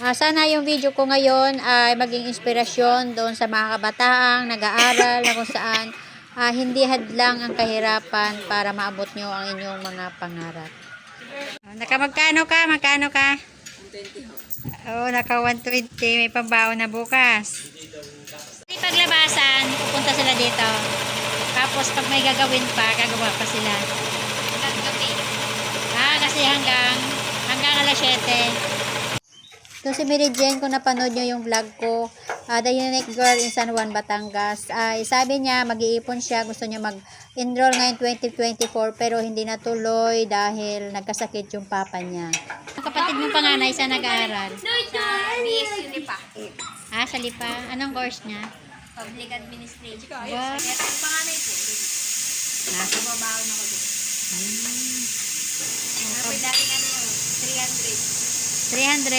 Sana yung video ko ngayon ay maging inspirasyon doon sa mga kabataang nag-aaral na kung saan hindi hadlang ang kahirapan para maabot nyo ang inyong mga pangarap. Nakamagkano ka? Magkano ka? 120. Oo, naka 120. May pambaon na bukas. Sa paglabasan, pupunta sila dito. Tapos pag may gagawin pa, gagawa pa sila. Kasi hanggang alas 7. So si Mary Jane, kung napanood nyo yung vlog ko, The Unique Girl in San Juan, Batangas, sabi niya mag-iipon siya, gusto niya mag-enroll ngayon 2024 pero hindi natuloy dahil nagkasakit yung papa niya. Ang kapatid mong panganay sa nag-aaral? Sa BSU Lipa. Sa Lipa? Anong course niya? Public Administration. Wow. Ang panganay po. Nasa babaon ako doon. Ano po daling 300. 300.